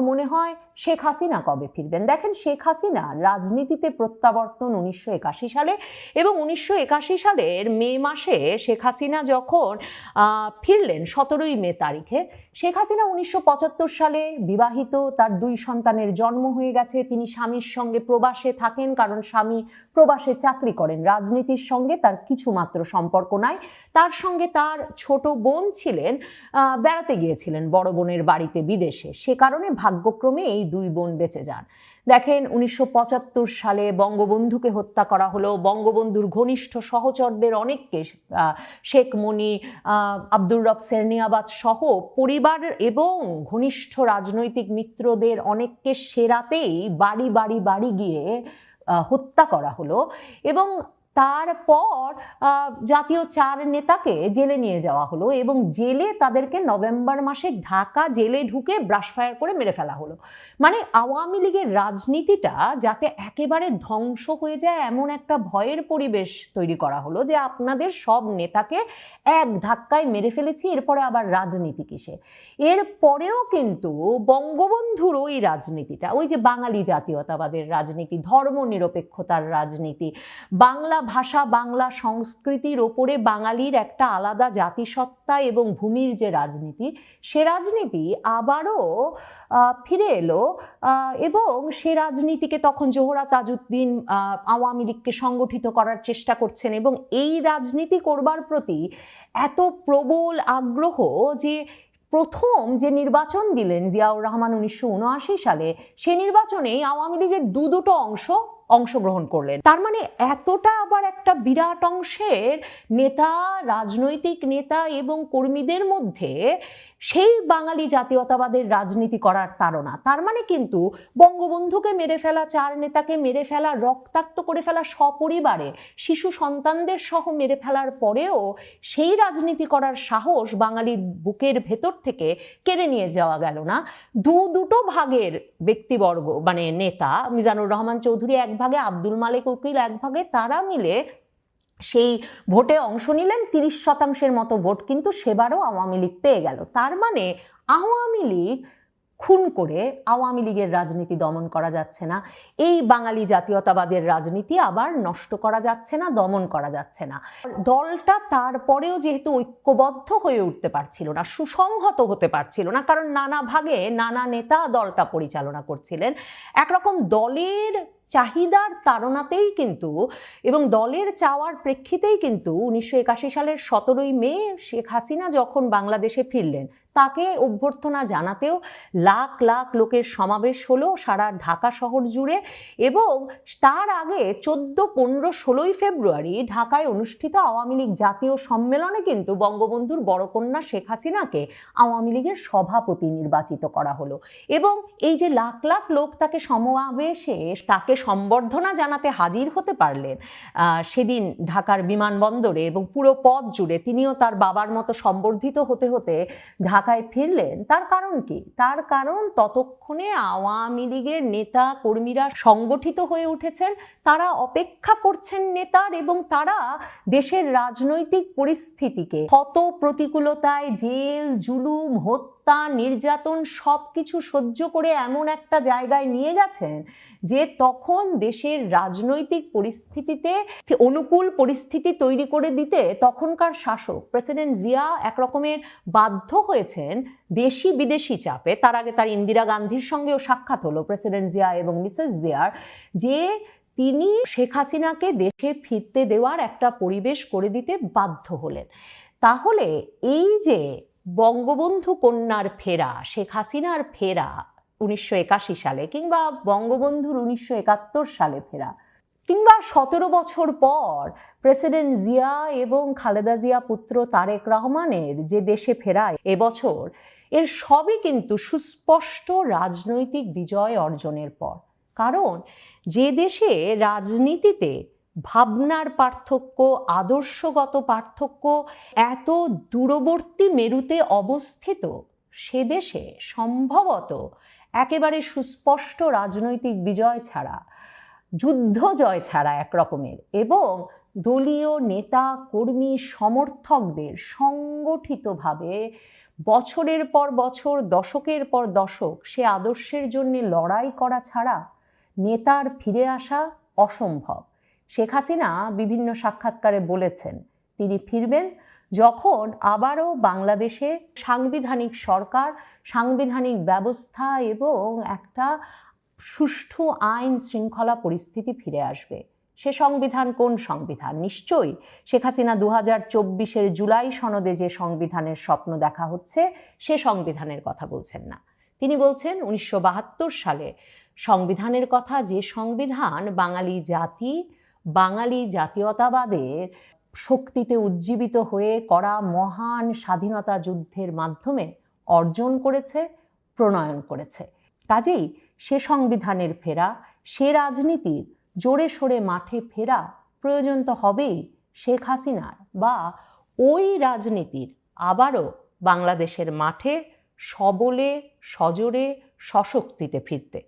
মনে হয় শেখ হাসিনা কবে ফিরবেন। দেখেন, শেখ হাসিনা রাজনীতিতে প্রত্যাবর্তন 1981 সালে, এবং 1981 সালের মে মাসে শেখ হাসিনা যখন ফিরলেন 17ই মে তারিখে, শেখ হাসিনা 1975 সালে বিবাহিত, তার 2 সন্তানের জন্ম হয়ে গেছে। তিনি স্বামীর সঙ্গে প্রবাসে থাকেন, কারণ স্বামী প্রবাসে চাকরি করেন। রাজনীতির সঙ্গে তার কিছুমাত্র সম্পর্ক নাই। তার সঙ্গে তার ছোট বোন ছিলেন, বেড়াতে গিয়েছিলেন বড় বোনের বাড়িতে বিদেশে, সে কারণে ভাগ্যক্রমে এই 2 বোন বেঁচে যান। দেখেন, 1975 সালে বঙ্গবন্ধুকে হত্যা করা হলো। বঙ্গবন্ধুর ঘনিষ্ঠ সহচরদের অনেককে, শেখ মনি, আব্দুর রব সেরনিয়াবাত সহ পরিবার এবং ঘনিষ্ঠ রাজনৈতিক মিত্রদের অনেককে সেরাতেই বাড়ি বাড়ি বাড়ি গিয়ে হত্যা করা হলো। এবং তারপর জাতীয় 4 নেতাকে জেলে নিয়ে যাওয়া হলো, এবং জেলে তাদেরকে নভেম্বর মাসে ঢাকা জেলে ঢুকে ব্রাশ ফায়ার করে মেরে ফেলা হলো। মানে আওয়ামী লীগের রাজনীতিটা যাতে একেবারে ধ্বংস হয়ে যায় এমন একটা ভয়ের পরিবেশ তৈরি করা হলো, যে আপনাদের সব নেতাকে এক ধাক্কায় মেরে ফেলেছি, এরপরে আবার রাজনীতি কিসে। এরপরেও কিন্তু বঙ্গবন্ধুর ওই রাজনীতিটা, ওই যে বাঙালি জাতীয়তাবাদের রাজনীতি, ধর্মনিরপেক্ষতার রাজনীতি, বাংলা ভাষা বাংলা সংস্কৃতির ওপরে বাঙালির একটা আলাদা জাতিসত্তা এবং ভূমির যে রাজনীতি, সে রাজনীতি আবারও ফিরে এলো। এবং সে রাজনীতিকে তখন জোহরা তাজউদ্দিন আওয়ামী লীগকে সংগঠিত করার চেষ্টা করছেন, এবং এই রাজনীতি করবার প্রতি এত প্রবল আগ্রহ যে প্রথম যে নির্বাচন দিলেন জিয়াউর রহমান 1979 সালে, সে নির্বাচনেই আওয়ামী লীগের দুটো অংশগ্রহণ করলেন। তার মানে এতটা আবার একটা বিরাট অংশের নেতা, রাজনৈতিক নেতা এবং কর্মীদের মধ্যে সেই বাঙালি জাতীয়তাবাদের রাজনীতি করার তাড়না। তার মানে কিন্তু বঙ্গবন্ধুকে মেরে ফেলা, 4 নেতাকে মেরে ফেলা, রক্তাক্ত করে ফেলা, সপরিবারে শিশু সন্তানদের সহ মেরে ফেলার পরেও সেই রাজনীতি করার সাহস বাঙালির বুকের ভেতর থেকে কেড়ে নিয়ে যাওয়া গেল না। দুটো ভাগের ব্যক্তিবর্গ, মানে নেতা, মিজানুর রহমান চৌধুরী এক ভাগে, আব্দুল মালেক উকিল এক ভাগে, তারা মিলে সেই ভোটে অংশ নিলেন। 30% মতো ভোট কিন্তু সেবারও আওয়ামী লীগ পেয়ে গেল। তার মানে আওয়ামী লীগ খুন করে আওয়ামী লীগের রাজনীতি দমন করা যাচ্ছে না, এই বাঙালি জাতীয়তাবাদের রাজনীতি আবার নষ্ট করা যাচ্ছে না, দমন করা যাচ্ছে না। দলটা তারপরেও যেহেতু ঐক্যবদ্ধ হয়ে উঠতে পারছিল না, সুসংহত হতে পারছিল না, কারণ নানা ভাগে নানা নেতা দলটা পরিচালনা করছিলেন, একরকম দলের চাহিদার তাড়নাতেই কিন্তু এবং দলের চাওয়ার প্রেক্ষিতেই কিন্তু 1981 সালের 17ই মে শেখ হাসিনা যখন বাংলাদেশে ফিরলেন, তাকে অভ্যর্থনা জানাতেও লাখ লাখ লোকের সমাবেশ হলো সারা ঢাকা শহর জুড়ে। এবং তার আগে 14, 15, 16ই ফেব্রুয়ারি ঢাকায় অনুষ্ঠিত আওয়ামী লীগ জাতীয় সম্মেলনে কিন্তু বঙ্গবন্ধুর বড় কন্যা শেখ হাসিনাকে আওয়ামী লীগের সভাপতি নির্বাচিত করা হলো। এবং এই যে লাখ লাখ লোক তাকে সমাবেশে তাকে সম্বর্ধনা জানাতে হাজির হতে পারলেন সেদিন ঢাকার বিমানবন্দরে, এবং পুরো পথ জুড়ে তিনিও তার বাবার মতো সম্বর্ধিত হতে হতে ঢাকায় ফিরলেন, তার কারণ কি? তার কারণ ততক্ষণে আওয়ামী লীগের নেতা কর্মীরা সংগঠিত হয়ে উঠেছেন, তারা অপেক্ষা করছেন নেতার, এবং তারা দেশের রাজনৈতিক পরিস্থিতিকে কত প্রতিকূলতায়, জেল, জুলুম, হত্যা, নির্যাতন সবকিছু সহ্য করে এমন একটা জায়গায় নিয়ে গেছেন যে তখন দেশের রাজনৈতিক পরিস্থিতিতে অনুকূল পরিস্থিতি তৈরি করে দিতে তখনকার শাসক প্রেসিডেন্ট জিয়া একরকমের বাধ্য হয়েছেন দেশি বিদেশি চাপে। তার আগে তার ইন্দিরা গান্ধীর সঙ্গেও সাক্ষাৎ হলো প্রেসিডেন্ট জিয়া এবং মিসেস জিয়ার, যে তিনি শেখ হাসিনাকে দেশে ফিরতে দেওয়ার একটা পরিবেশ করে দিতে বাধ্য হলেন। তাহলে এই যে বঙ্গবন্ধু কন্যার ফেরা, শেখ হাসিনার ফেরা 1981 সালে, কিংবা বঙ্গবন্ধুর 1971 সালে ফেরা, কিংবা 17 বছর পর প্রেসিডেন্ট জিয়া এবং খালেদা জিয়া পুত্র তারেক রহমানের যে দেশে ফেরা এবছর, এর সবই কিন্তু সুস্পষ্ট রাজনৈতিক বিজয় অর্জনের পর। কারণ যে দেশে রাজনীতিতে ভাবনার পার্থক্য, আদর্শগত পার্থক্য এত দূরবর্তী মেরুতে অবস্থিত, সে দেশে সম্ভবত একেবারে সুস্পষ্ট রাজনৈতিক বিজয় ছাড়া, যুদ্ধ জয় ছাড়া এক রকমের, এবং দলীয় নেতা কর্মী সমর্থকদের সংগঠিতভাবে বছরের পর বছর, দশকের পর দশক সে আদর্শের জন্য লড়াই করা ছাড়া নেতার ফিরে আসা অসম্ভব। শেখ হাসিনা বিভিন্ন সাক্ষাৎকারে বলেছেন তিনি ফিরবেন যখন আবারও বাংলাদেশে সাংবিধানিক সরকার, সাংবিধানিক ব্যবস্থা এবং একটা সুষ্ঠু আইন শৃঙ্খলা পরিস্থিতি ফিরে আসবে। সে সংবিধান কোন সংবিধান? নিশ্চয়ই শেখ হাসিনা 2024-এর জুলাই সনদে যে সংবিধানের স্বপ্ন দেখা হচ্ছে সে সংবিধানের কথা বলছেন না। তিনি বলছেন 1972 সালে সংবিধানের কথা, যে সংবিধান বাঙালি জাতি, বাঙালি জাতীয়তাবাদের শক্তিতে উজ্জীবিত হয়ে করা মহান স্বাধীনতা যুদ্ধের মাধ্যমে অর্জন করেছে, প্রণয়ন করেছে। কাজেই সে সংবিধানের ফেরা, সে রাজনীতির জোরে সোরে মাঠে ফেরা প্রয়োজন তো হবেই শেখ হাসিনার, বা ওই রাজনীতির আবারও বাংলাদেশের মাঠে সবলে, সজোরে, সশক্তিতে ফিরতে।